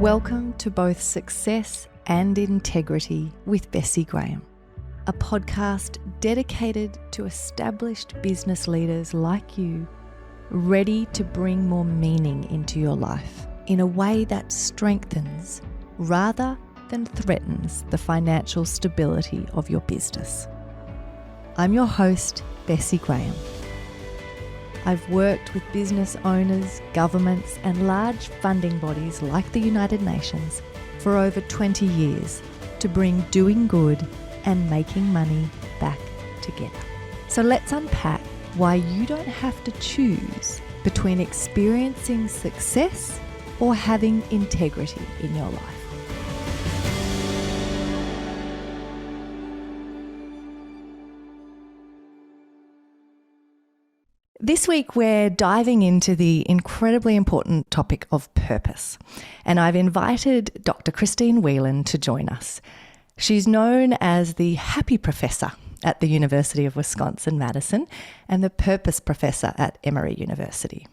Welcome to both Success and Integrity with Bessie Graham, a podcast dedicated to established business leaders like you, ready to bring more meaning into your life in a way that strengthens rather than threatens the financial stability of your business. I'm your host, Bessie Graham. I've worked with business owners, governments, and large funding bodies like the United Nations for over 20 years to bring doing good and making money back together. So let's unpack why you don't have to choose between experiencing success or having integrity in your life. This week, we're diving into the incredibly important topic of purpose, and I've invited Dr. Christine Whelan to join us. She's known as the Happy Professor at the University of Wisconsin-Madison and the Purpose Professor at Emory University.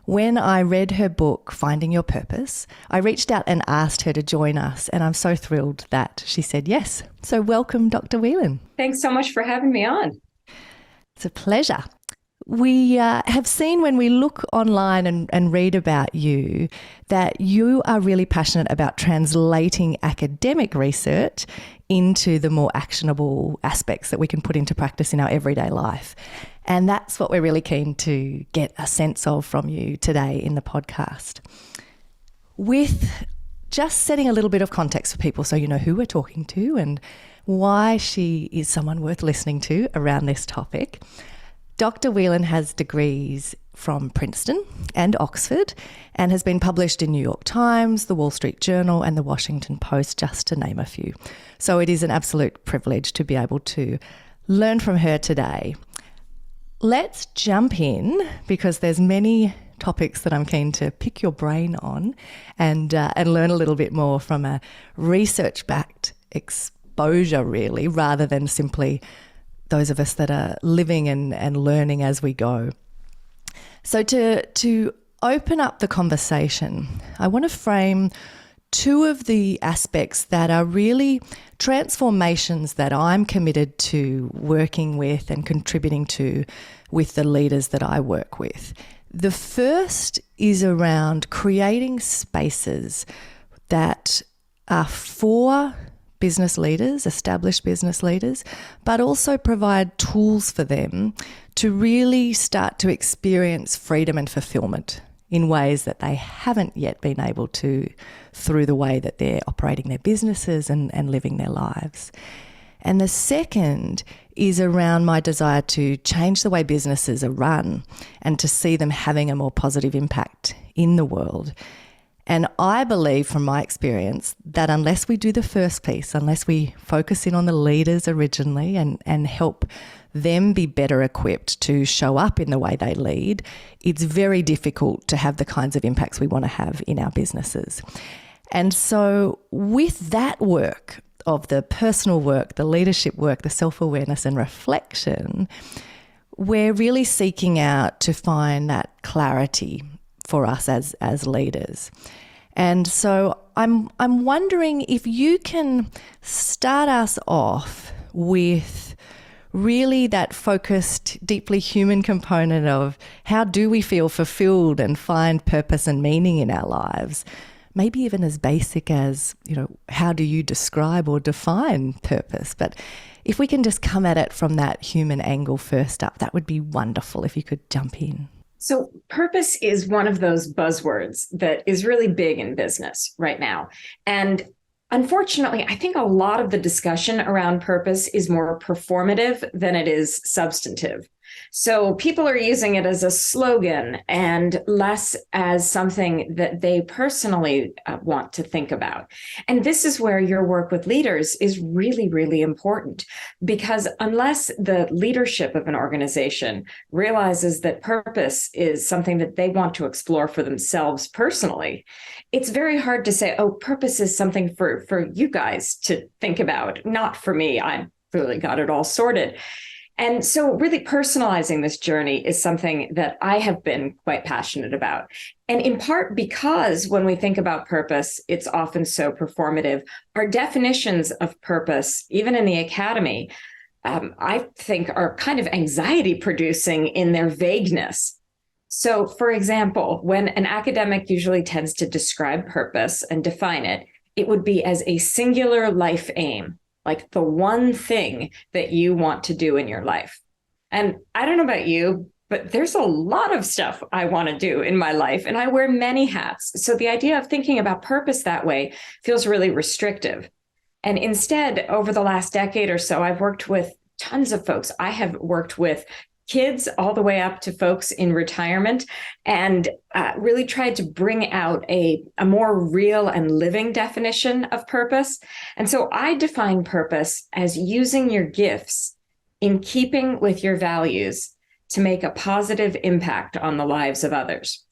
When I read her book, Finding Your Purpose, I reached out and asked her to join us, and I'm so thrilled that she said yes. So welcome, Dr. Whelan. Thanks so much for having me on. It's a pleasure. We have seen when we look online and read about you that you are really passionate about translating academic research into the more actionable aspects that we can put into practice in our everyday life. And that's what we're really keen to get a sense of from you today in the podcast. With just setting a little bit of context for people so you know who we're talking to and why she is someone worth listening to around this topic. Dr. Whelan has degrees from Princeton and Oxford and has been published in New York Times, the Wall Street Journal and the Washington Post, just to name a few. So it is an absolute privilege to be able to learn from her today. Let's jump in because there's many topics that I'm keen to pick your brain on and learn a little bit more from a research-backed exposure really, rather than simply those of us that are living and learning as we go. So to open up the conversation, I want to frame two of the aspects that are really transformations that I'm committed to working with and contributing to with the leaders that I work with. The first is around creating spaces that are for business leaders, established business leaders, but also provide tools for them to really start to experience freedom and fulfillment in ways that they haven't yet been able to through the way that they're operating their businesses and living their lives. And the second is around my desire to change the way businesses are run and to see them having a more positive impact in the world. And I believe from my experience that unless we do the first piece, unless we focus in on the leaders originally and help them be better equipped to show up in the way they lead, it's very difficult to have the kinds of impacts we want to have in our businesses. And so with that work of the personal work, the leadership work, the self-awareness and reflection, we're really seeking out to find that clarity for us as leaders. And so I'm wondering if you can start us off with really that focused, deeply human component of how do we feel fulfilled and find purpose and meaning in our lives? Maybe even as basic as, how do you describe or define purpose? But if we can just come at it from that human angle first up, that would be wonderful if you could jump in. So purpose is one of those buzzwords that is really big in business right now. And unfortunately, I think a lot of the discussion around purpose is more performative than it is substantive. So people are using it as a slogan and less as something that they personally want to think about. And this is where your work with leaders is really, really important, because unless the leadership of an organization realizes that purpose is something that they want to explore for themselves personally, it's very hard to say, oh, purpose is something for you guys to think about, not for me. I've really got it all sorted. And so, really personalizing this journey is something that I have been quite passionate about. And in part because when we think about purpose, it's often so performative. Our definitions of purpose, even in the academy, I think are kind of anxiety producing in their vagueness. So, for example, when an academic usually tends to describe purpose and define it, it would be as a singular life aim, like the one thing that you want to do in your life. And I don't know about you, but there's a lot of stuff I want to do in my life, and I wear many hats. So the idea of thinking about purpose that way feels really restrictive. And instead, over the last decade or so, I've worked with tons of folks. I have worked with kids all the way up to folks in retirement, and really tried to bring out a more real and living definition of purpose. And so I define purpose as using your gifts in keeping with your values to make a positive impact on the lives of others.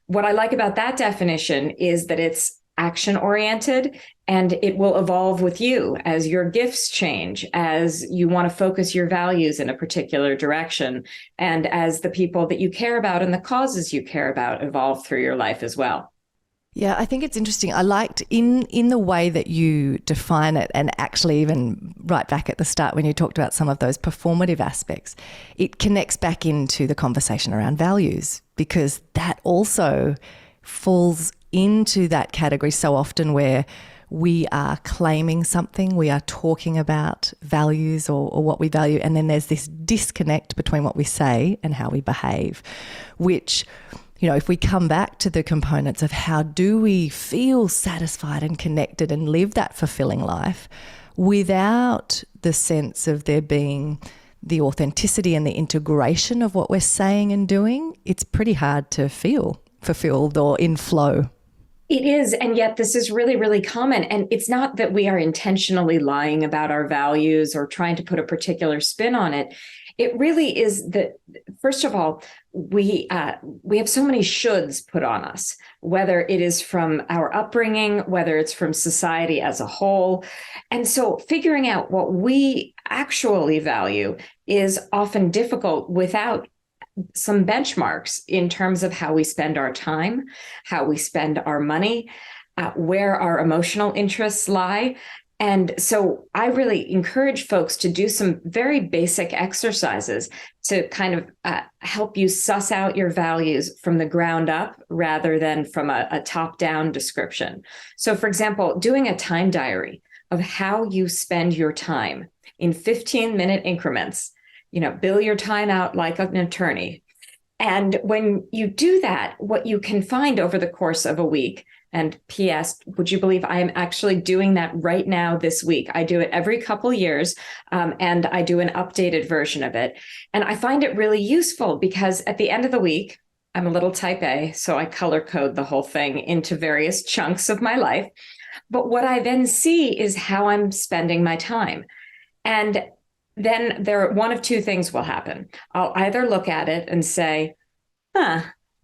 What I like about that definition is that it's action-oriented, and it will evolve with you as your gifts change, as you want to focus your values in a particular direction, and as the people that you care about and the causes you care about evolve through your life as well. Yeah, I think it's interesting. I liked in the way that you define it, and actually even right back at the start when you talked about some of those performative aspects, it connects back into the conversation around values, because that also falls into that category so often where we are claiming something, we are talking about values or what we value, and then there's this disconnect between what we say and how we behave, which, you know, if we come back to the components of how do we feel satisfied and connected and live that fulfilling life without the sense of there being the authenticity and the integration of what we're saying and doing, it's pretty hard to feel fulfilled or in flow. It is. And yet this is really, really common. And it's not that we are intentionally lying about our values or trying to put a particular spin on it. It really is that, first of all, we have so many shoulds put on us, whether it is from our upbringing, whether it's from society as a whole. And so figuring out what we actually value is often difficult without some benchmarks in terms of how we spend our time, how we spend our money, where our emotional interests lie. And so I really encourage folks to do some very basic exercises to kind of help you suss out your values from the ground up rather than from a top-down description. So, for example, doing a time diary of how you spend your time in 15-minute increments. You know, bill your time out like an attorney. And when you do that, what you can find over the course of a week, and P.S., would you believe I am actually doing that right now this week? I do it every couple years, and I do an updated version of it. And I find it really useful because at the end of the week, I'm a little type A, so I color code the whole thing into various chunks of my life. But what I then see is how I'm spending my time. And then one of two things will happen. I'll either look at it and say,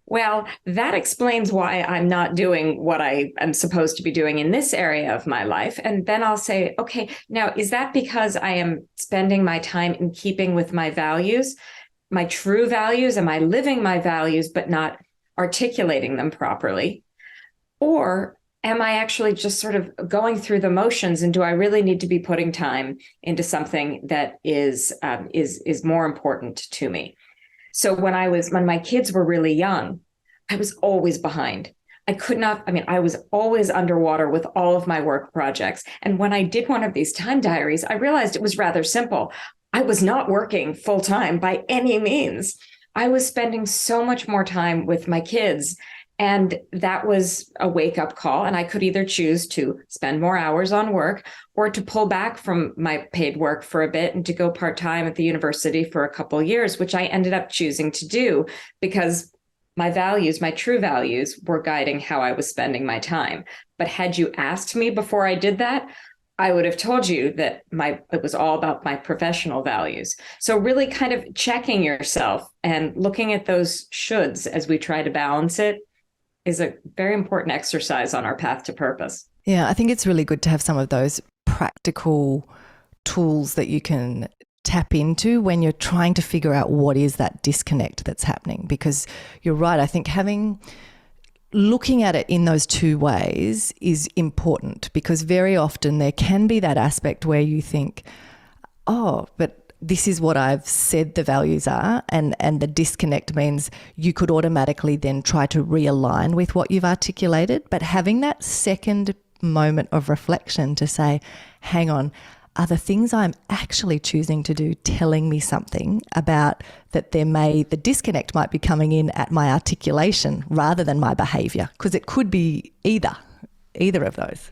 well, that explains why I'm not doing what I am supposed to be doing in this area of my life. And then I'll say, okay, now, is that because I am spending my time in keeping with my values, my true values? Am I living my values, but not articulating them properly? Or am I actually just sort of going through the motions, and do I really need to be putting time into something that is more important to me? So when my kids were really young, I was always behind. I was always underwater with all of my work projects. And when I did one of these time diaries, I realized it was rather simple. I was not working full time by any means. I was spending so much more time with my kids. And that was a wake-up call. And I could either choose to spend more hours on work or to pull back from my paid work for a bit and to go part-time at the university for a couple of years, which I ended up choosing to do because my values, my true values, were guiding how I was spending my time. But had you asked me before I did that, I would have told you that it was all about my professional values. So really kind of checking yourself and looking at those shoulds as we try to balance it is a very important exercise on our path to purpose. Yeah, I think it's really good to have some of those practical tools that you can tap into when you're trying to figure out what is that disconnect that's happening? Because you're right, I think looking at it in those two ways is important, because very often there can be that aspect where you think, oh, but this is what I've said the values are, and the disconnect means you could automatically then try to realign with what you've articulated. But having that second moment of reflection to say, hang on, are the things I'm actually choosing to do telling me something about that the disconnect might be coming in at my articulation rather than my behavior? Because it could be either of those.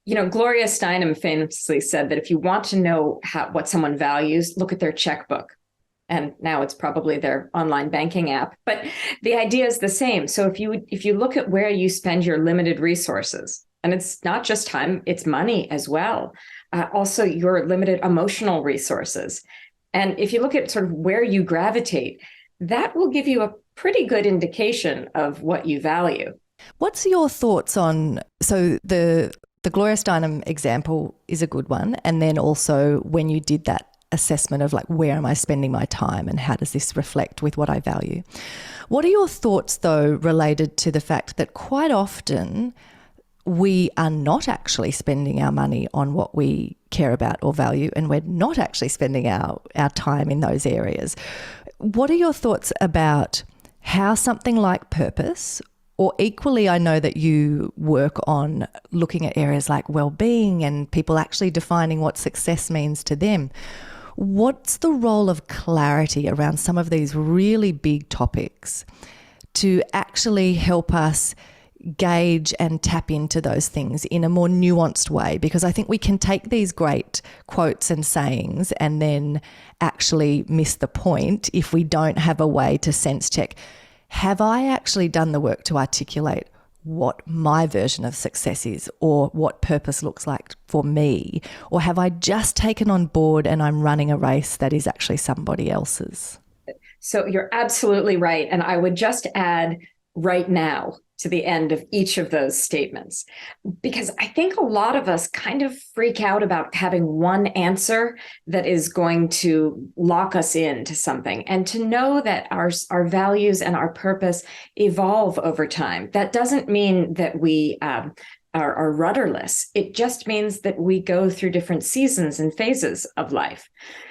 You know, Gloria Steinem famously said that if you want to know what someone values, look at their checkbook. And now it's probably their online banking app. But the idea is the same. So if you look at where you spend your limited resources, and it's not just time, it's money as well. Also your limited emotional resources. And if you look at sort of where you gravitate, that will give you a pretty good indication of what you value. What's your thoughts on, so the Gloria Steinem example is a good one. And then also when you did that assessment of like, where am I spending my time and how does this reflect with what I value? What are your thoughts though related to the fact that quite often we are not actually spending our money on what we care about or value, and we're not actually spending our time in those areas? What are your thoughts about how something like purpose, or equally, I know that you work on looking at areas like well-being and people actually defining what success means to them. What's the role of clarity around some of these really big topics to actually help us gauge and tap into those things in a more nuanced way? Because I think we can take these great quotes and sayings and then actually miss the point if we don't have a way to sense check. Have I actually done the work to articulate what my version of success is, or what purpose looks like for me? Or have I just taken on board and I'm running a race that is actually somebody else's? So you're absolutely right. And I would just add right now to the end of each of those statements, because I think a lot of us kind of freak out about having one answer that is going to lock us into something. And to know that our values and our purpose evolve over time. That doesn't mean that we are rudderless. It just means that we go through different seasons and phases of life.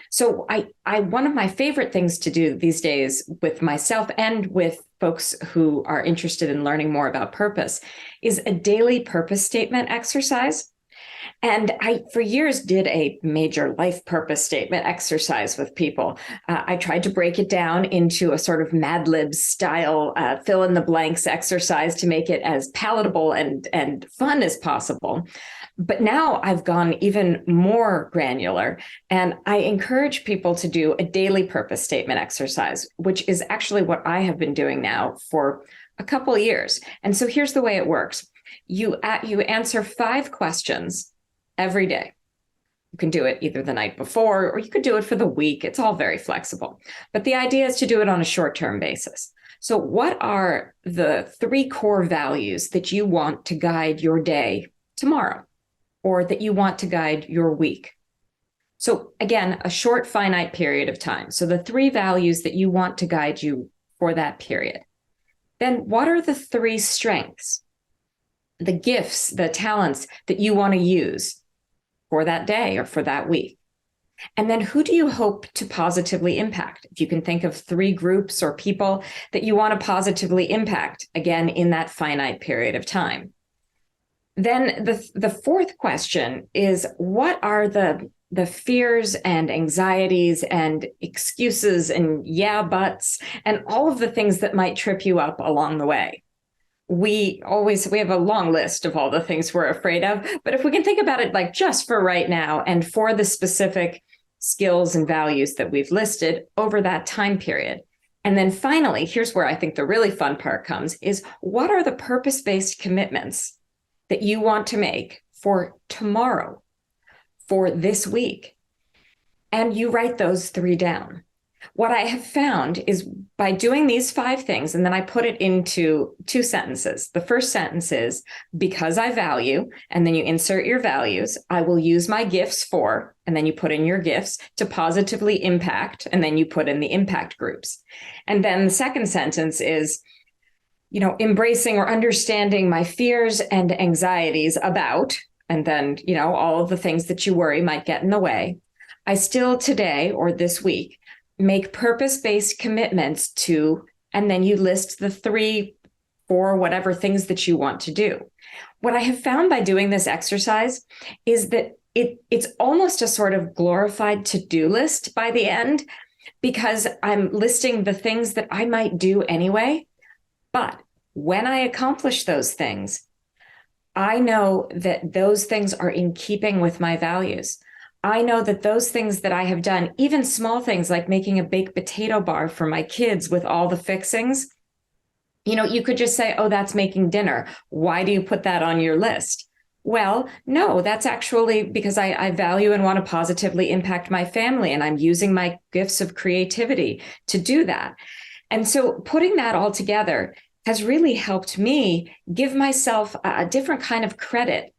So I one of my favorite things to do these days with myself and with folks who are interested in learning more about purpose is a daily purpose statement exercise. And I, for years, did a major life purpose statement exercise with people. I tried to break it down into a sort of Mad Libs style fill in the blanks exercise to make it as palatable and fun as possible. But now I've gone even more granular, and I encourage people to do a daily purpose statement exercise, which is actually what I have been doing now for a couple of years. And so here's the way it works. You answer 5 questions every day. You can do it either the night before, or you could do it for the week. It's all very flexible. But the idea is to do it on a short-term basis. So what are the 3 core values that you want to guide your day tomorrow, or that you want to guide your week? So again, a short, finite period of time. So the 3 values that you want to guide you for that period. Then what are the 3 strengths, the gifts, the talents that you want to use for that day or for that week? And then who do you hope to positively impact? If you can think of 3 groups or people that you want to positively impact, again, in that finite period of time. Then the 4th question is, what are the fears and anxieties and excuses and yeah buts and all of the things that might trip you up along the way? We have a long list of all the things we're afraid of, but if we can think about it like just for right now and for the specific skills and values that we've listed over that time period. And then finally, here's where I think the really fun part comes, is what are the purpose-based commitments that you want to make for tomorrow, for this week? And you write those 3 down. What I have found is by doing these 5 things, and then I put it into 2 sentences. The first sentence is, because I value, and then you insert your values. I will use my gifts for, and then you put in your gifts, to positively impact, and then you put in the impact groups. And then the second sentence is, embracing or understanding my fears and anxieties about, and then, all of the things that you worry might get in the way. I still today, or this week, make purpose-based commitments to, and then you list the 3, 4, whatever things that you want to do. What I have found by doing this exercise is that it's almost a sort of glorified to-do list by the end, because I'm listing the things that I might do anyway. But when I accomplish those things, I know that those things are in keeping with my values. I know that those things that I have done, even small things like making a baked potato bar for my kids with all the fixings, you could just say, oh, that's making dinner. Why do you put that on your list? Well, no, that's actually because I value and want to positively impact my family, and I'm using my gifts of creativity to do that. And so putting that all together has really helped me give myself a different kind of credit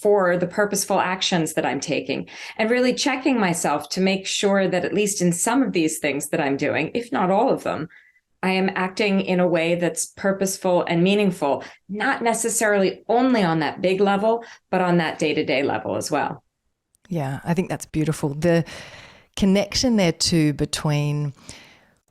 for the purposeful actions that I'm taking, and really checking myself to make sure that at least in some of these things that I'm doing, if not all of them, I am acting in a way that's purposeful and meaningful, not necessarily only on that big level, but on that day-to-day level as well. Yeah, I think that's beautiful. The connection there too between,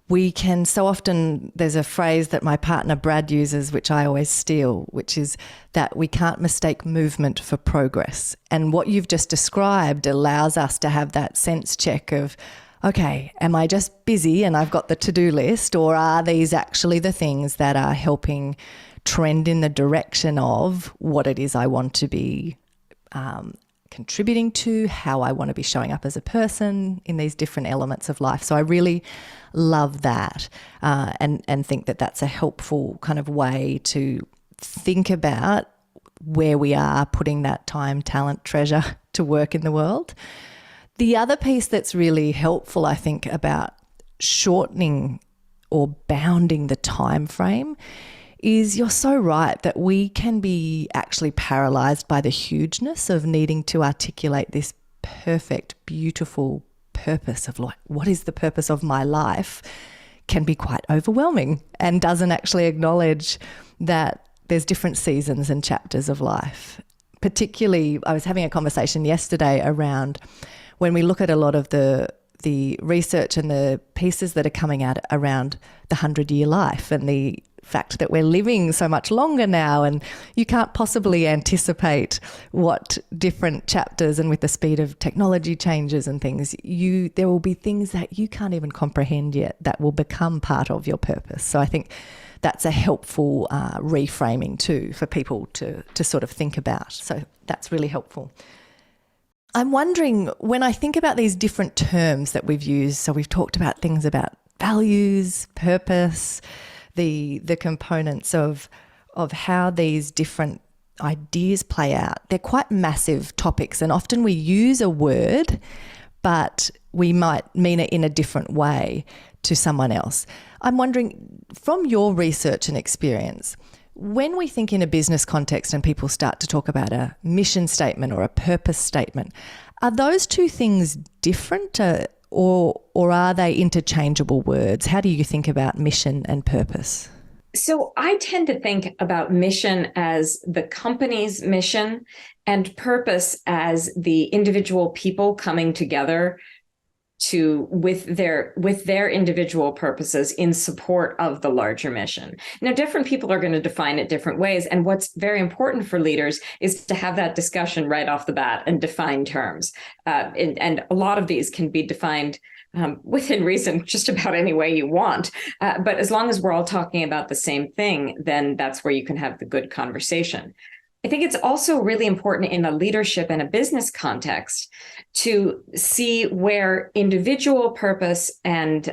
we can so often, there's a phrase that my partner Brad uses, which I always steal, which is that we can't mistake movement for progress. And what you've just described allows us to have that sense check of, okay, am I just busy and I've got the to-do list, or are these actually the things that are helping trend in the direction of what it is I want to be contributing to, how I want to be showing up as a person in these different elements of life. So I really love that and think that that's a helpful kind of way to think about where we are putting that time, talent, treasure to work in the world. The other piece that's really helpful, I think, about shortening or bounding the time frame is, you're so right that we can be actually paralyzed by the hugeness of needing to articulate this perfect, beautiful purpose of, like, what is the purpose of my life, can be quite overwhelming and doesn't actually acknowledge that there's different seasons and chapters of life. Particularly, I was having a conversation yesterday around when we look at a lot of the research and the pieces that are coming out around the 100-year life and the fact that we're living so much longer now, and you can't possibly anticipate what different chapters, and with the speed of technology changes and things, there will be things that you can't even comprehend yet that will become part of your purpose. So I think that's a helpful reframing too for people to sort of think about. So that's really helpful. I'm wondering, when I think about these different terms that we've used, so we've talked about things about values, purpose, the components of how these different ideas play out. They're quite massive topics, and often we use a word, but we might mean it in a different way to someone else. I'm wondering, from your research and experience, when we think in a business context and people start to talk about a mission statement or a purpose statement, are those two things different? Or are they interchangeable words? How do you think about mission and purpose? So I tend to think about mission as the company's mission and purpose as the individual people coming together with their individual purposes in support of the larger mission. Now, different people are going to define it different ways. And what's very important for leaders is to have that discussion right off the bat and define terms. And a lot of these can be defined within reason, just about any way you want. But as long as we're all talking about the same thing, then that's where you can have the good conversation. I think it's also really important in a leadership and a business context to see where individual purpose and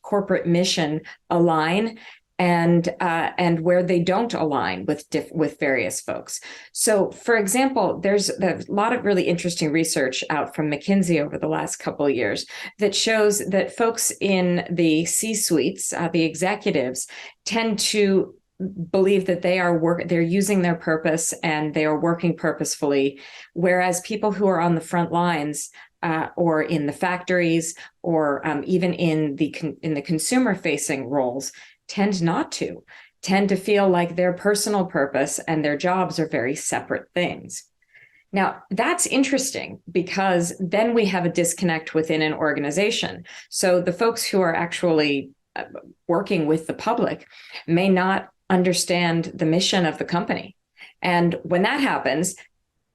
corporate mission align, and where they don't align with various folks. So, for example, there's a lot of really interesting research out from McKinsey over the last couple of years that shows that folks in the C-suites, the executives, tend to believe that they're using their purpose and they are working purposefully, whereas people who are on the front lines or in the factories or even in the consumer-facing roles tend to feel like their personal purpose and their jobs are very separate things. Now, that's interesting because then we have a disconnect within an organization. So the folks who are actually working with the public may not understand the mission of the company. And when that happens,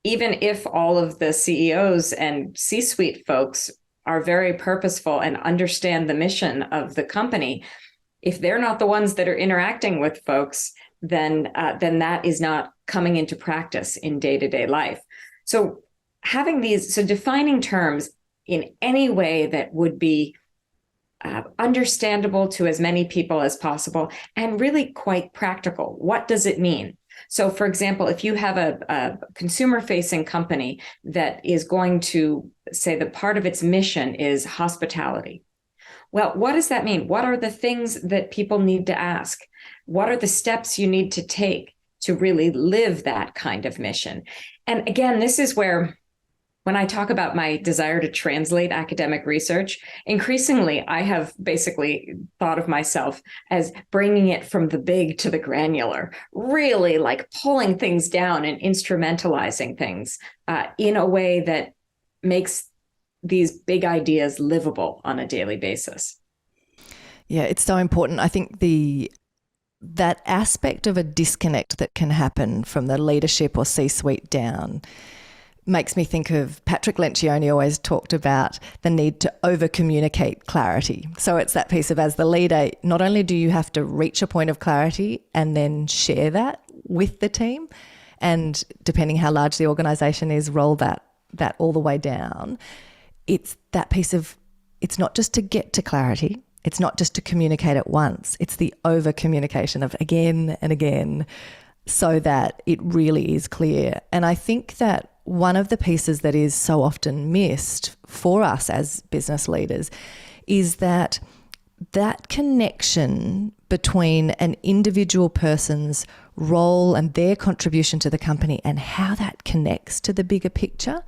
even if all of the CEOs and C-suite folks are very purposeful and understand the mission of the company, if they're not the ones that are interacting with folks, then that is not coming into practice in day-to-day life. So defining terms in any way that would be understandable to as many people as possible and really quite practical. What does it mean? So, for example, if you have a consumer-facing company that is going to say that part of its mission is hospitality, well, what does that mean? What are the things that people need to ask? What are the steps you need to take to really live that kind of mission? And again, this is where, when I talk about my desire to translate academic research, increasingly, I have basically thought of myself as bringing it from the big to the granular, really like pulling things down and instrumentalizing things in a way that makes these big ideas livable on a daily basis. Yeah, it's so important. I think that aspect of a disconnect that can happen from the leadership or C-suite down makes me think of Patrick Lencioni always talked about the need to over-communicate clarity. So it's that piece of, as the leader, not only do you have to reach a point of clarity and then share that with the team, and depending how large the organisation is, roll that all the way down. It's that piece of, it's not just to get to clarity, it's not just to communicate at once, it's the over-communication of again and again so that it really is clear. And I think that one of the pieces that is so often missed for us as business leaders is that connection between an individual person's role and their contribution to the company and how that connects to the bigger picture.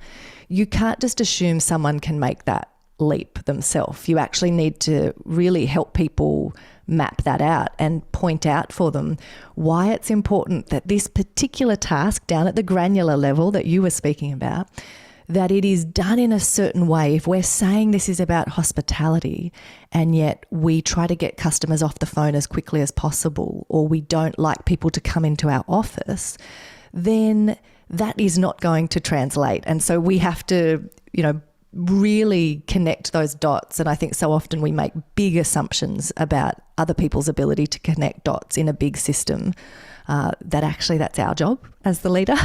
You can't just assume someone can make that leap themselves. You actually need to really help people map that out and point out for them why it's important that this particular task down at the granular level that you were speaking about, that it is done in a certain way. If we're saying this is about hospitality and yet we try to get customers off the phone as quickly as possible, or we don't like people to come into our office, then that is not going to translate. And so we have to, really connect those dots. And I think so often we make big assumptions about other people's ability to connect dots in a big system, that actually that's our job as the leader.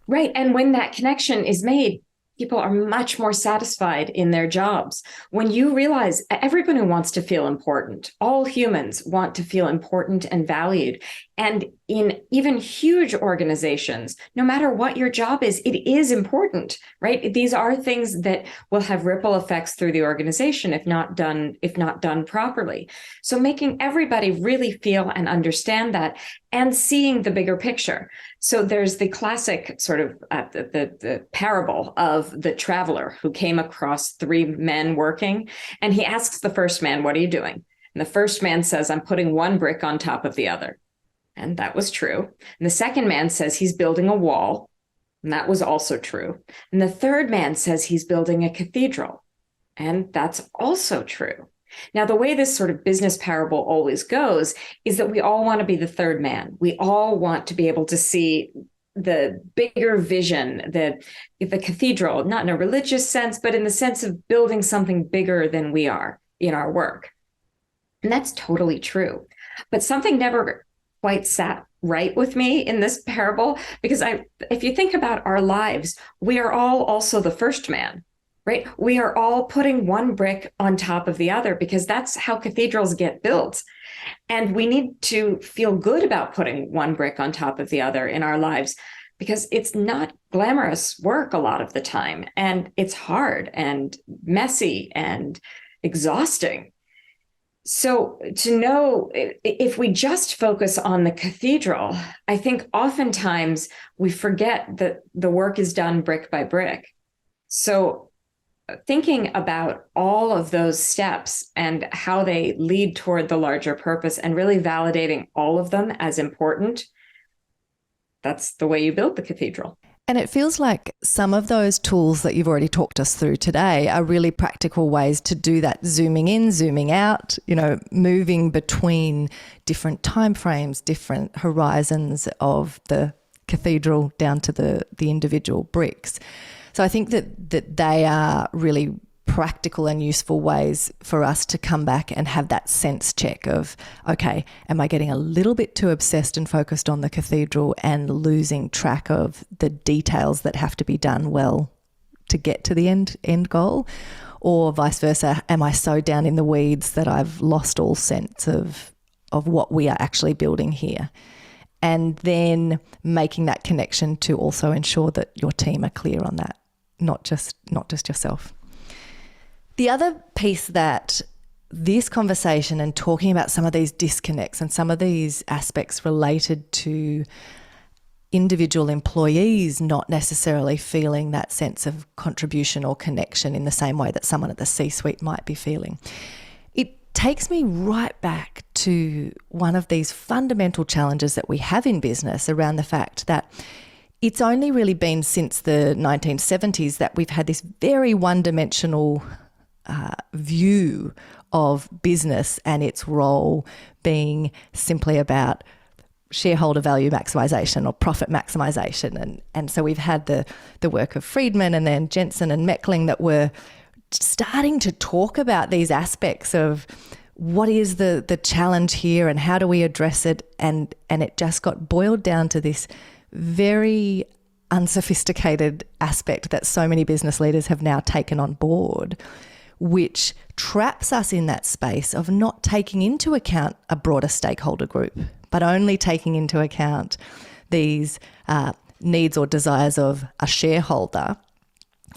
Right. And when that connection is made, people are much more satisfied in their jobs. When you realize everybody wants to feel important, all humans want to feel important and valued. And in even huge organizations, no matter what your job is, it is important, right? These are things that will have ripple effects through the organization if not done properly. So making everybody really feel and understand that and seeing the bigger picture. So there's the classic sort of the parable of the traveler who came across three men working, and he asks the first man, "What are you doing?" And the first man says, "I'm putting one brick on top of the other." And that was true. And the second man says he's building a wall. And that was also true. And the third man says he's building a cathedral. And that's also true. Now, the way this sort of business parable always goes is that we all want to be the third man. We all want to be able to see the bigger vision, the cathedral, not in a religious sense, but in the sense of building something bigger than we are in our work. And that's totally true. But something never quite sat right with me in this parable, because if you think about our lives, we are all also the first man. right? We are all putting one brick on top of the other because that's how cathedrals get built. And we need to feel good about putting one brick on top of the other in our lives because it's not glamorous work a lot of the time. And it's hard and messy and exhausting. So to know if we just focus on the cathedral, I think oftentimes we forget that the work is done brick by brick. So thinking about all of those steps and how they lead toward the larger purpose and really validating all of them as important, that's the way you build the cathedral. And it feels like some of those tools that you've already talked us through today are really practical ways to do that, zooming in, zooming out, moving between different timeframes, different horizons of the cathedral down to the individual bricks. So I think that they are really practical and useful ways for us to come back and have that sense check of, okay, am I getting a little bit too obsessed and focused on the cathedral and losing track of the details that have to be done well to get to the end goal? Or vice versa, am I so down in the weeds that I've lost all sense of what we are actually building here? And then making that connection to also ensure that your team are clear on that, not just yourself. The other piece that this conversation and talking about some of these disconnects and some of these aspects related to individual employees not necessarily feeling that sense of contribution or connection in the same way that someone at the C-suite might be feeling, it takes me right back to one of these fundamental challenges that we have in business around the fact that it's only really been since the 1970s that we've had this very one-dimensional view of business and its role being simply about shareholder value maximization or profit maximization. And so we've had the work of Friedman and then Jensen and Meckling that were starting to talk about these aspects of what is the challenge here and how do we address it. And it just got boiled down to this very unsophisticated aspect that so many business leaders have now taken on board, which traps us in that space of not taking into account a broader stakeholder group, but only taking into account these needs or desires of a shareholder,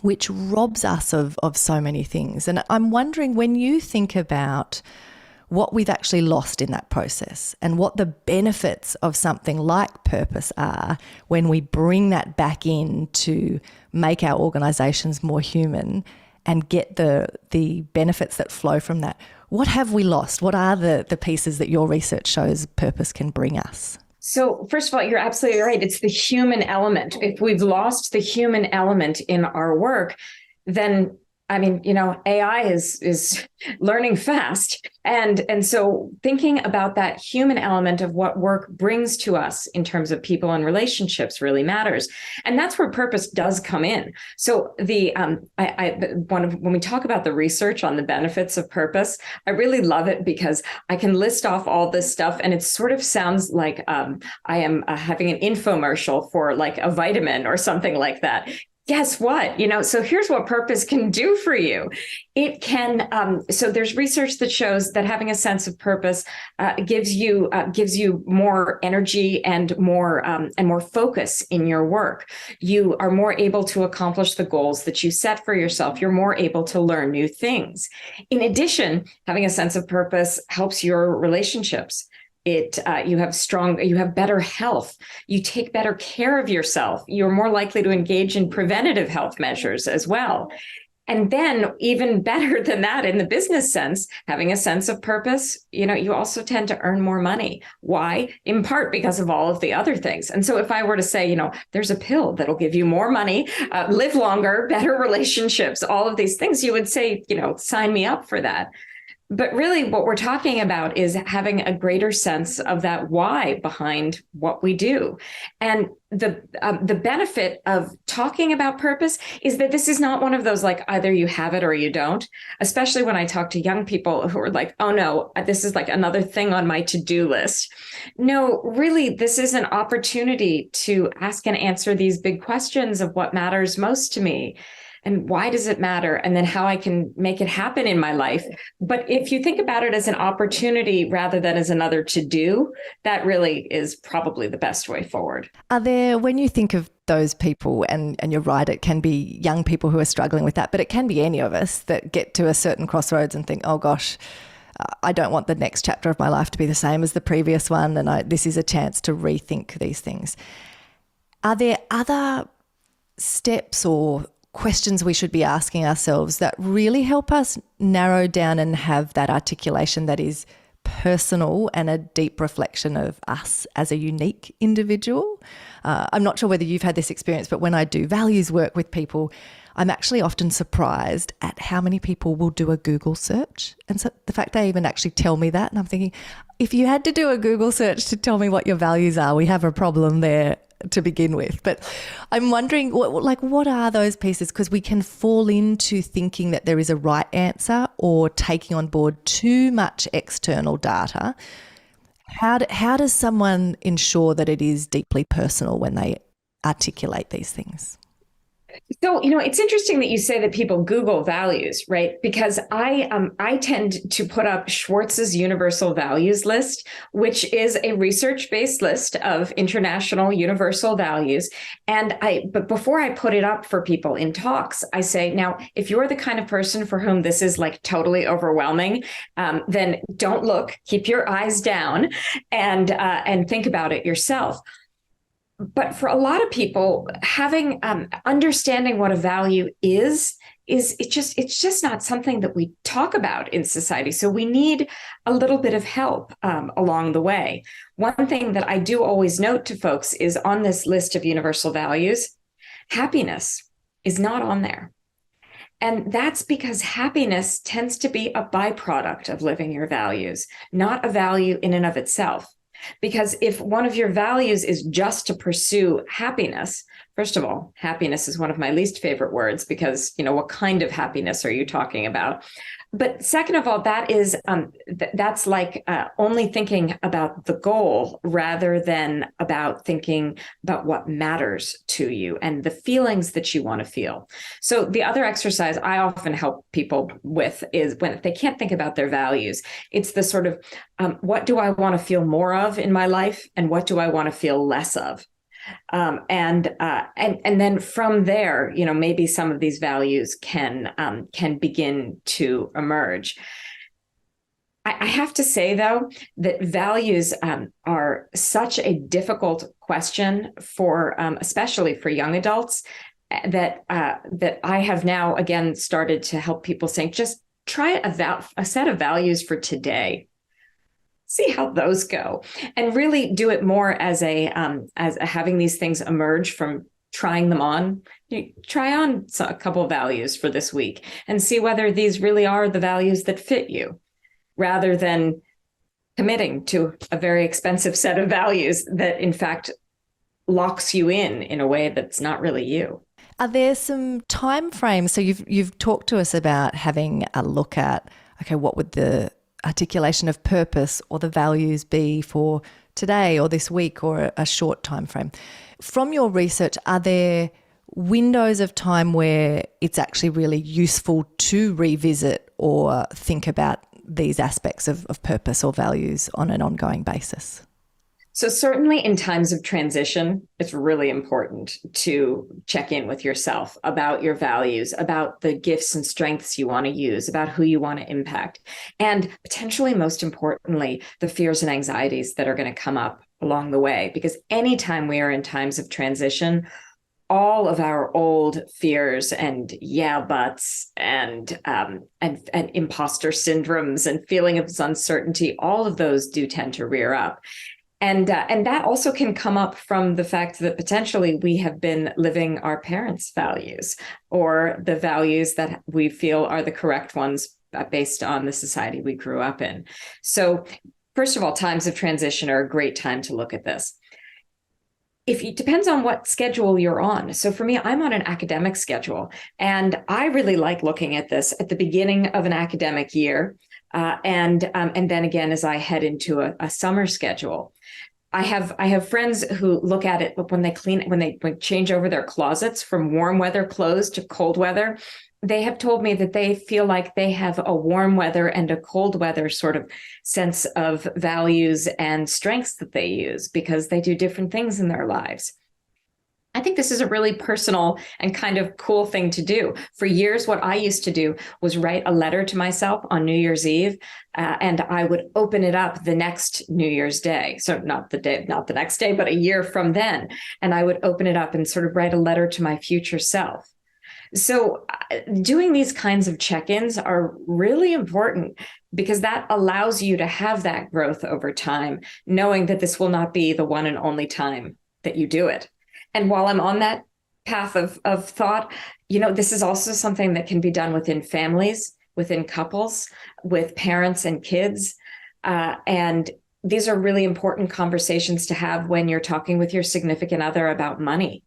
which robs us of so many things. And I'm wondering, when you think about what we've actually lost in that process and what the benefits of something like purpose are when we bring that back in to make our organisations more human and get the benefits that flow from that. What have we lost? What are the pieces that your research shows purpose can bring us? So first of all, you're absolutely right. It's the human element. If we've lost the human element in our work, then AI is learning fast. And so thinking about that human element of what work brings to us in terms of people and relationships really matters. And that's where purpose does come in. So when we talk about the research on the benefits of purpose, I really love it because I can list off all this stuff and it sort of sounds like I am having an infomercial for like a vitamin or something like that. Guess what? So here's what purpose can do for you. It can. So there's research that shows that having a sense of purpose gives you more energy and more focus in your work. You are more able to accomplish the goals that you set for yourself. You're more able to learn new things. In addition, having a sense of purpose helps your relationships. You have better health. You take better care of yourself. You're more likely to engage in preventative health measures as well. And then even better than that, in the business sense, having a sense of purpose, you also tend to earn more money. Why? In part because of all of the other things. And so if I were to say, there's a pill that'll give you more money, live longer, better relationships, all of these things, you would say, sign me up for that. But really what we're talking about is having a greater sense of that why behind what we do. And the benefit of talking about purpose is that this is not one of those like either you have it or you don't, especially when I talk to young people who are like, oh no, this is like another thing on my to-do list. No, really, this is an opportunity to ask and answer these big questions of what matters most to me. and why does it matter, and then how I can make it happen in my life. But if you think about it as an opportunity rather than as another to do, that really is probably the best way forward. Are there, when you think of those people, and you're right, it can be young people who are struggling with that, but it can be any of us that get to a certain crossroads and think, oh gosh, I don't want the next chapter of my life to be the same as the previous one, and this is a chance to rethink these things. Are there other steps or questions we should be asking ourselves that really help us narrow down and have that articulation that is personal and a deep reflection of us as a unique individual? I'm not sure whether you've had this experience, but when I do values work with people, I'm actually often surprised at how many people will do a Google search. And so the fact they even actually tell me that, and I'm thinking, if you had to do a Google search to tell me what your values are, we have a problem there to begin with. But I'm wondering, what are those pieces? Because we can fall into thinking that there is a right answer or taking on board too much external data. How does someone ensure that it is deeply personal when they articulate these things? So, it's interesting that you say that people Google values, right? Because I tend to put up Schwartz's Universal Values List, which is a research-based list of international universal values. But before I put it up for people in talks, I say, now, if you're the kind of person for whom this is like totally overwhelming, then don't look, keep your eyes down, and think about it yourself. But for a lot of people, having understanding what a value is it's just not something that we talk about in society. So we need a little bit of help along the way. One thing that I do always note to folks is on this list of universal values, happiness is not on there. And that's because happiness tends to be a byproduct of living your values, not a value in and of itself. Because if one of your values is just to pursue happiness, first of all, happiness is one of my least favorite words because, what kind of happiness are you talking about? But second of all, that's like only thinking about the goal rather than about thinking about what matters to you and the feelings that you want to feel. So the other exercise I often help people with is when they can't think about their values, it's the sort of what do I want to feel more of in my life and what do I want to feel less of? And then from there, maybe some of these values can begin to emerge. I have to say, though, that values are such a difficult question for, especially for young adults, that I have now again started to help people saying, just try a set of values for today. See how those go, and really do it more as having these things emerge from trying them on. Try on a couple of values for this week and see whether these really are the values that fit you, rather than committing to a very expensive set of values that in fact locks you in a way that's not really you. Are there some time frames? So you've talked to us about having a look at, okay, what would the articulation of purpose or the values be for today or this week or a short time frame. From your research, are there windows of time where it's actually really useful to revisit or think about these aspects of purpose or values on an ongoing basis? So certainly in times of transition, it's really important to check in with yourself about your values, about the gifts and strengths you want to use, about who you want to impact, and potentially most importantly, the fears and anxieties that are going to come up along the way. Because anytime we are in times of transition, all of our old fears and buts and imposter syndromes and feeling of uncertainty, all of those do tend to rear up. And that also can come up from the fact that potentially we have been living our parents' values or the values that we feel are the correct ones based on the society we grew up in. So first of all, times of transition are a great time to look at this. It depends on what schedule you're on. So for me, I'm on an academic schedule, and I really like looking at this at the beginning of an academic year. And then again, as I head into a summer schedule. I have friends who look at it when they change over their closets from warm weather clothes to cold weather. They have told me that they feel like they have a warm weather and a cold weather sort of sense of values and strengths that they use because they do different things in their lives. I think this is a really personal and kind of cool thing to do. For years, what I used to do was write a letter to myself on New Year's Eve, and I would open it up the next New Year's Day. So not the next day, but a year from then. And I would open it up and sort of write a letter to my future self. So doing these kinds of check-ins are really important because that allows you to have that growth over time, knowing that this will not be the one and only time that you do it. And while I'm on that path of thought, this is also something that can be done within families, within couples, with parents and kids. And these are really important conversations to have when you're talking with your significant other about money,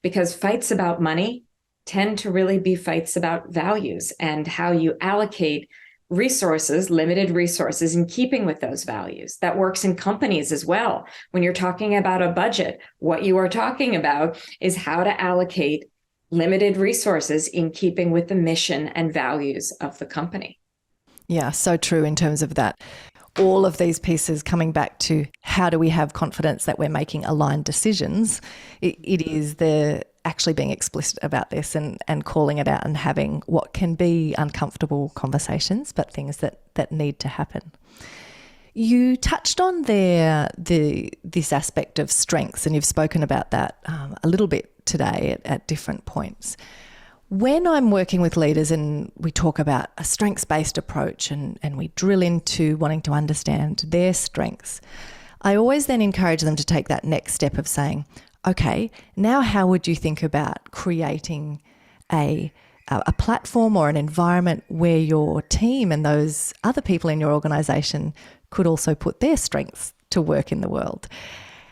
because fights about money tend to really be fights about values and how you allocate resources, limited resources, in keeping with those values. That works in companies as well. When you're talking about a budget, what you are talking about is how to allocate limited resources in keeping with the mission and values of the company. Yeah, so true in terms of that. All of these pieces coming back to how do we have confidence that we're making aligned decisions? It is the actually being explicit about this and calling it out and having what can be uncomfortable conversations, but things that need to happen. You touched on there this aspect of strengths, and you've spoken about that a little bit today at different points. When I'm working with leaders and we talk about a strengths-based approach and we drill into wanting to understand their strengths, I always then encourage them to take that next step of saying, okay, now how would you think about creating a platform or an environment where your team and those other people in your organisation could also put their strengths to work in the world?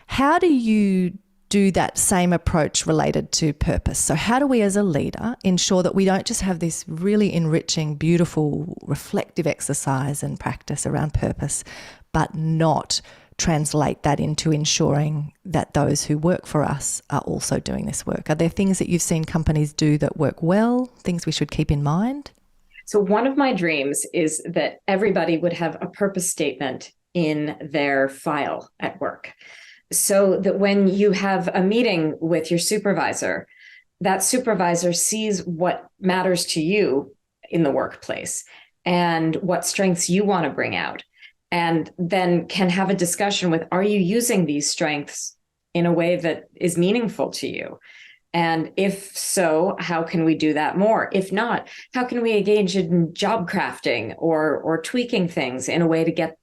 How do you do that same approach related to purpose? So how do we as a leader ensure that we don't just have this really enriching, beautiful, reflective exercise and practice around purpose, but not translate that into ensuring that those who work for us are also doing this work? Are there things that you've seen companies do that work well, things we should keep in mind? So one of my dreams is that everybody would have a purpose statement in their file at work, so that when you have a meeting with your supervisor, that supervisor sees what matters to you in the workplace and what strengths you want to bring out, and then can have a discussion with, are you using these strengths in a way that is meaningful to you? And if so, how can we do that more? If not, how can we engage in job crafting or tweaking things in a way to get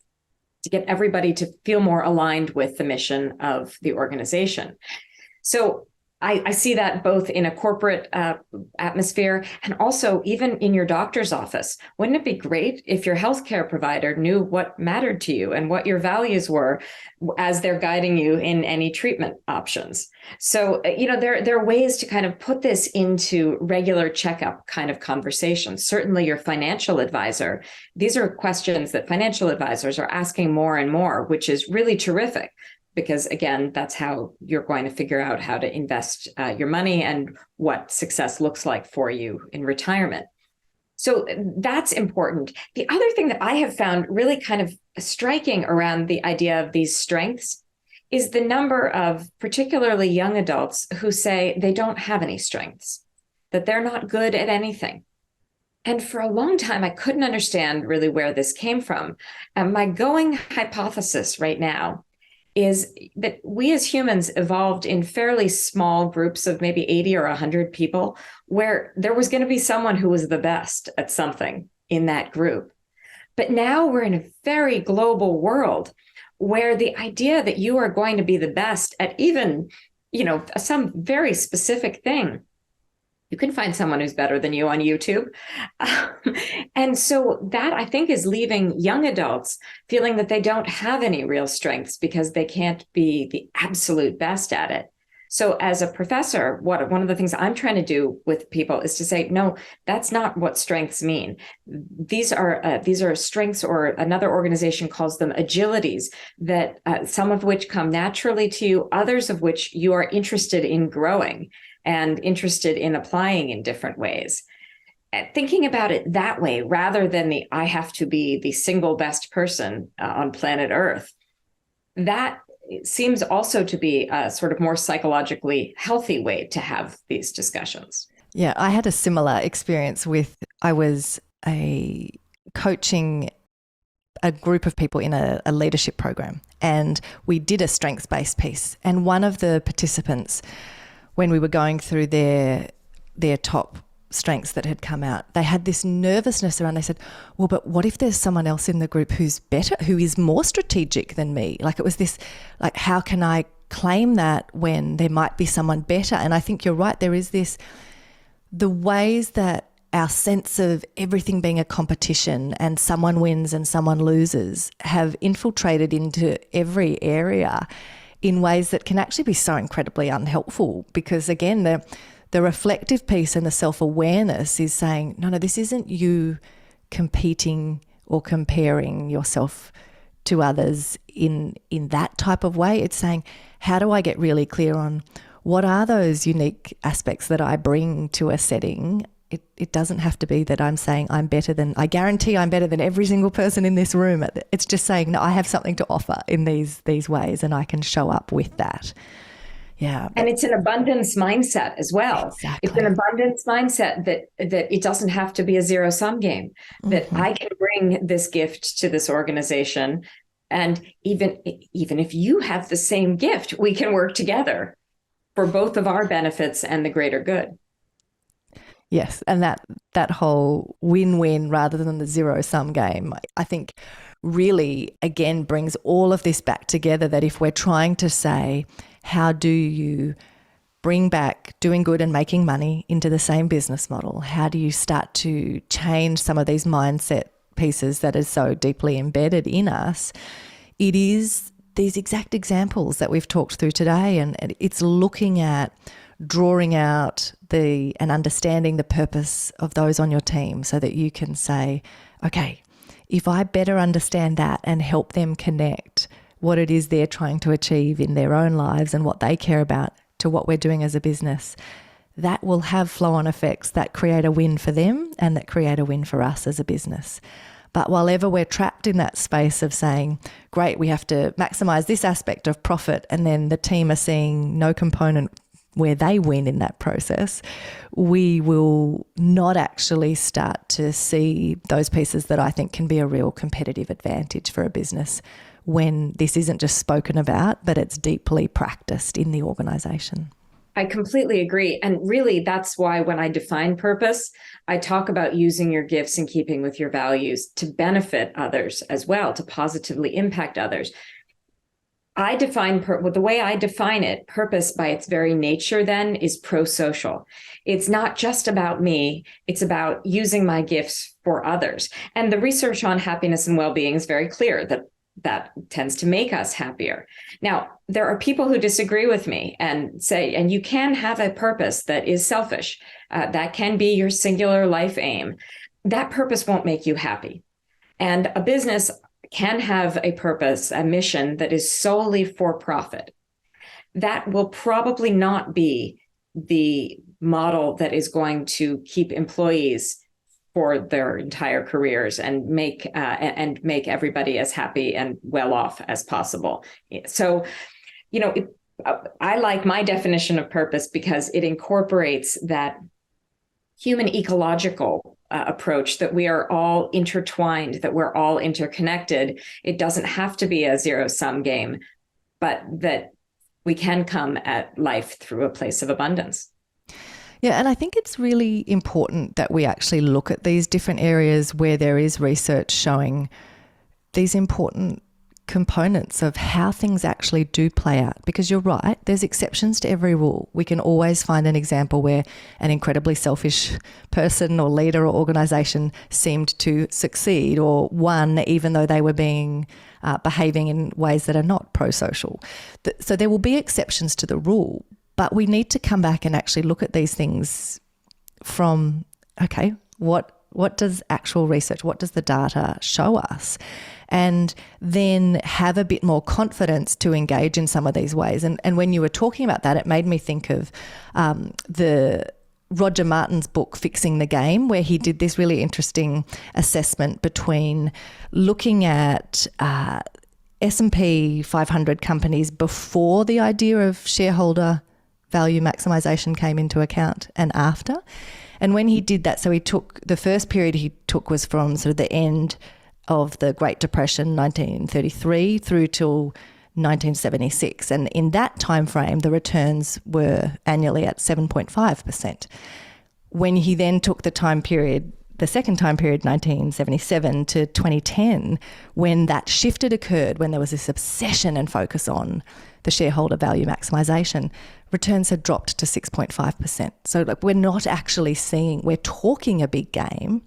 everybody to feel more aligned with the mission of the organization? So I see that both in a corporate atmosphere and also even in your doctor's office. Wouldn't it be great if your healthcare provider knew what mattered to you and what your values were as they're guiding you in any treatment options? So, there are ways to kind of put this into regular checkup kind of conversations. Certainly your financial advisor, these are questions that financial advisors are asking more and more, which is really terrific. Because again, that's how you're going to figure out how to invest your money and what success looks like for you in retirement. So that's important. The other thing that I have found really kind of striking around the idea of these strengths is the number of particularly young adults who say they don't have any strengths, that they're not good at anything. And for a long time, I couldn't understand really where this came from. My going hypothesis right now is that we as humans evolved in fairly small groups of maybe 80 or 100 people, where there was going to be someone who was the best at something in that group. But now we're in a very global world where the idea that you are going to be the best at even, some very specific thing, you can find someone who's better than you on YouTube. And so that, I think, is leaving young adults feeling that they don't have any real strengths because they can't be the absolute best at it. So as a professor, one of the things I'm trying to do with people is to say, no, that's not what strengths mean. These are strengths, or another organization calls them agilities, that some of which come naturally to you, others of which you are interested in growing and interested in applying in different ways. Thinking about it that way, rather than I have to be the single best person on planet Earth, that seems also to be a sort of more psychologically healthy way to have these discussions. Yeah, I had a similar experience I was coaching a group of people in a leadership program, and we did a strengths-based piece. And one of the participants, when we were going through their top strengths that had come out, they had this nervousness around. They said, well, but what if there's someone else in the group who's better, who is more strategic than me? Like, it was this, like, how can I claim that when there might be someone better? And I think you're right. There is the ways that our sense of everything being a competition and someone wins and someone loses have infiltrated into every area in ways that can actually be so incredibly unhelpful, because again, the reflective piece and the self-awareness is saying, no, this isn't you competing or comparing yourself to others in that type of way. It's saying, how do I get really clear on what are those unique aspects that I bring to a setting? It doesn't have to be that I'm saying I guarantee I'm better than every single person in this room. It's just saying, no, I have something to offer in these ways, and I can show up with that. Yeah. And it's an abundance mindset as well. Exactly. It's an abundance mindset that it doesn't have to be a zero-sum game, that I can bring this gift to this organization. And even if you have the same gift, we can work together for both of our benefits and the greater good. Yes. And that whole win-win rather than the zero-sum game, I think really, again, brings all of this back together, that if we're trying to say, how do you bring back doing good and making money into the same business model? How do you start to change some of these mindset pieces that are so deeply embedded in us? It is these exact examples that we've talked through today, and it's looking at drawing out and understanding the purpose of those on your team, so that you can say, okay, if I better understand that and help them connect what it is they're trying to achieve in their own lives and what they care about to what we're doing as a business, that will have flow-on effects that create a win for them and that create a win for us as a business. But while ever we're trapped in that space of saying, great, we have to maximize this aspect of profit, and then the team are seeing no component where they win in that process, we will not actually start to see those pieces that I think can be a real competitive advantage for a business when this isn't just spoken about, but it's deeply practiced in the organisation. I completely agree. And really, that's why when I define purpose, I talk about using your gifts in keeping with your values to benefit others as well, to positively impact others. The way I define it, purpose by its very nature then is pro-social. It's not just about me. It's about using my gifts for others. And the research on happiness and well-being is very clear that tends to make us happier. Now, there are people who disagree with me and say, and you can have a purpose that is selfish. That can be your singular life aim. That purpose won't make you happy. And a business can have a purpose, a mission that is solely for profit. That will probably not be the model that is going to keep employees for their entire careers and make everybody as happy and well off as possible. So, I like my definition of purpose because it incorporates that human ecological approach, that we are all intertwined, that we're all interconnected. It doesn't have to be a zero-sum game, but that we can come at life through a place of abundance. Yeah, and I think it's really important that we actually look at these different areas where there is research showing these important components of how things actually do play out. Because you're right, there's exceptions to every rule. We can always find an example where an incredibly selfish person or leader or organisation seemed to succeed or won, even though they were behaving in ways that are not pro-social. So there will be exceptions to the rule. But we need to come back and actually look at these things from, okay, what does actual research, what does the data show us? And then have a bit more confidence to engage in some of these ways. And when you were talking about that, it made me think of the Roger Martin's book, Fixing the Game, where he did this really interesting assessment between looking at S&P 500 companies before the idea of shareholder value maximisation came into account and after. And when he did that, so he took, the first period he took was from sort of the end of the Great Depression, 1933, through till 1976. And in that time frame, the returns were annually at 7.5%. When he then took the time period, the second time period, 1977 to 2010, when that shift had occurred, when there was this obsession and focus on the shareholder value maximisation, returns had dropped to 6.5%. So like, we're not actually seeing, we're talking a big game,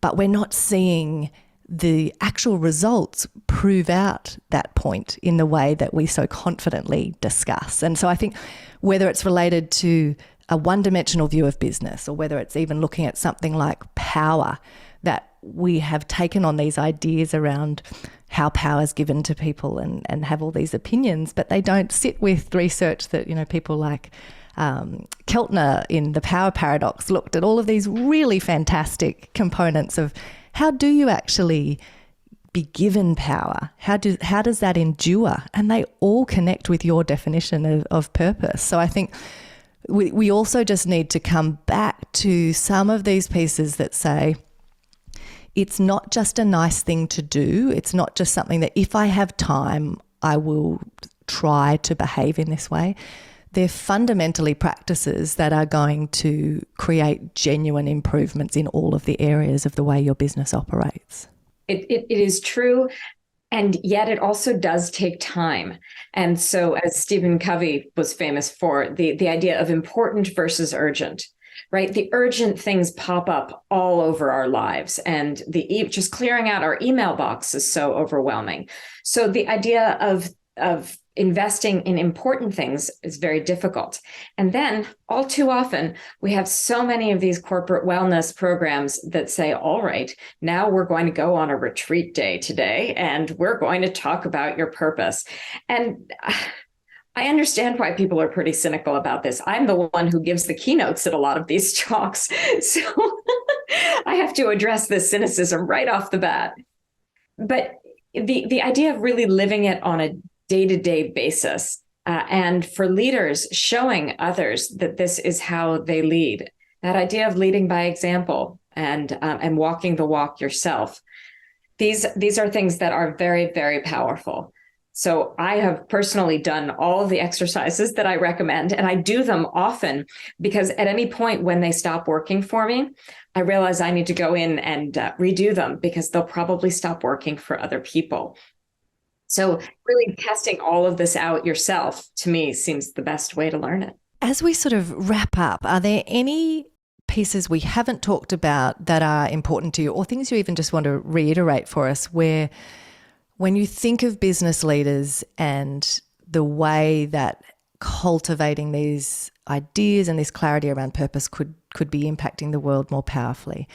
but we're not seeing the actual results prove out that point in the way that we so confidently discuss. And so I think whether it's related to a one-dimensional view of business, or whether it's even looking at something like power, that we have taken on these ideas around how power is given to people and have all these opinions, but they don't sit with research that, you know, people like Keltner in The Power Paradox looked at all of these really fantastic components of how do you actually be given power? How does that endure? And they all connect with your definition of purpose. So I think we also just need to come back to some of these pieces that say, it's not just a nice thing to do. It's not just something that if I have time, I will try to behave in this way. They're fundamentally practices that are going to create genuine improvements in all of the areas of the way your business operates. It is true. And yet it also does take time. And so, as Stephen Covey was famous for, the idea of important versus urgent, right? The urgent things pop up all over our lives, and just clearing out our email box is so overwhelming. So the idea of investing in important things is very difficult. And then all too often, we have so many of these corporate wellness programs that say, all right, now we're going to go on a retreat day today, and we're going to talk about your purpose. And I understand why people are pretty cynical about this. I'm the one who gives the keynotes at a lot of these talks. So I have to address this cynicism right off the bat. But the idea of really living it on a day-to-day basis, and for leaders showing others that this is how they lead, that idea of leading by example and walking the walk yourself, these are things that are very, very powerful. So I have personally done all of the exercises that I recommend, and I do them often because at any point when they stop working for me, I realize I need to go in and redo them because they'll probably stop working for other people. So really testing all of this out yourself, to me, seems the best way to learn it. As we sort of wrap up, are there any pieces we haven't talked about that are important to you, or things you even just want to reiterate for us, where when you think of business leaders and the way that cultivating these ideas and this clarity around purpose could be impacting the world more powerfully,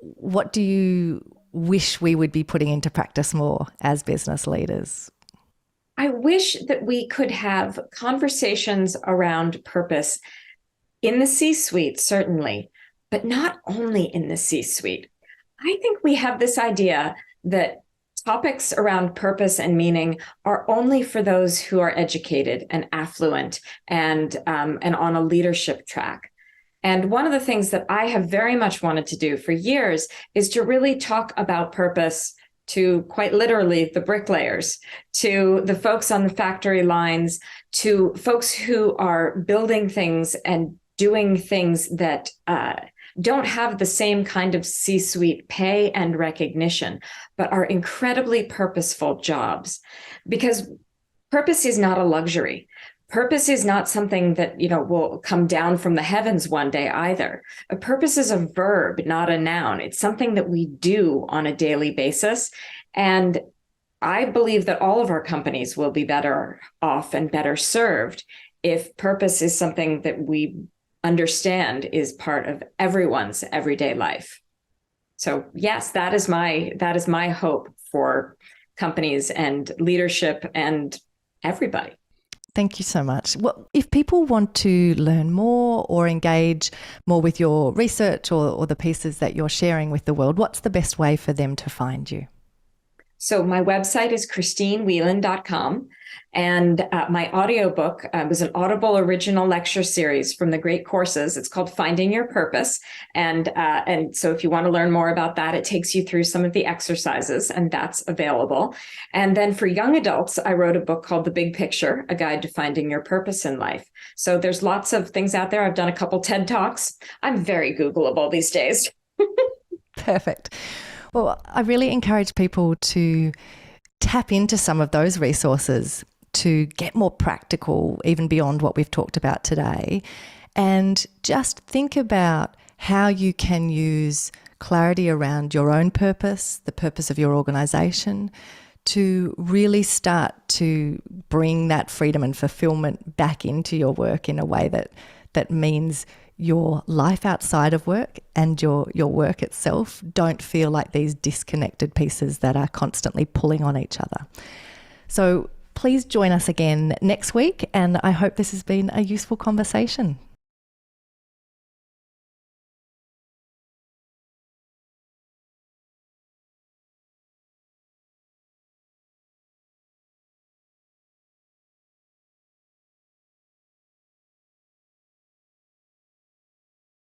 what do you wish we would be putting into practice more as business leaders? I wish that we could have conversations around purpose in the C-suite, certainly, but not only in the C-suite. I think we have this idea that topics around purpose and meaning are only for those who are educated and affluent and on a leadership track. And one of the things that I have very much wanted to do for years is to really talk about purpose to, quite literally, the bricklayers, to the folks on the factory lines, to folks who are building things and doing things that don't have the same kind of C-suite pay and recognition, but are incredibly purposeful jobs. Because purpose is not a luxury. Purpose is not something that, will come down from the heavens one day either. A purpose is a verb, not a noun. It's something that we do on a daily basis. And I believe that all of our companies will be better off and better served if purpose is something that we understand is part of everyone's everyday life. So yes, that is my hope for companies and leadership and everybody. Thank you so much. Well, if people want to learn more or engage more with your research or the pieces that you're sharing with the world, what's the best way for them to find you? So my website is christinewhelan.com. And my audiobook was an Audible original lecture series from the Great Courses. It's called Finding Your Purpose. And so if you want to learn more about that, it takes you through some of the exercises, and that's available. And then for young adults, I wrote a book called The Big Picture, A Guide to Finding Your Purpose in Life. So there's lots of things out there. I've done a couple TED Talks. I'm very Googleable these days. Perfect. Well, I really encourage people to tap into some of those resources to get more practical, even beyond what we've talked about today, and just think about how you can use clarity around your own purpose, the purpose of your organisation, to really start to bring that freedom and fulfilment back into your work in a way that means your life outside of work and your work itself don't feel like these disconnected pieces that are constantly pulling on each other. So please join us again next week, and I hope this has been a useful conversation.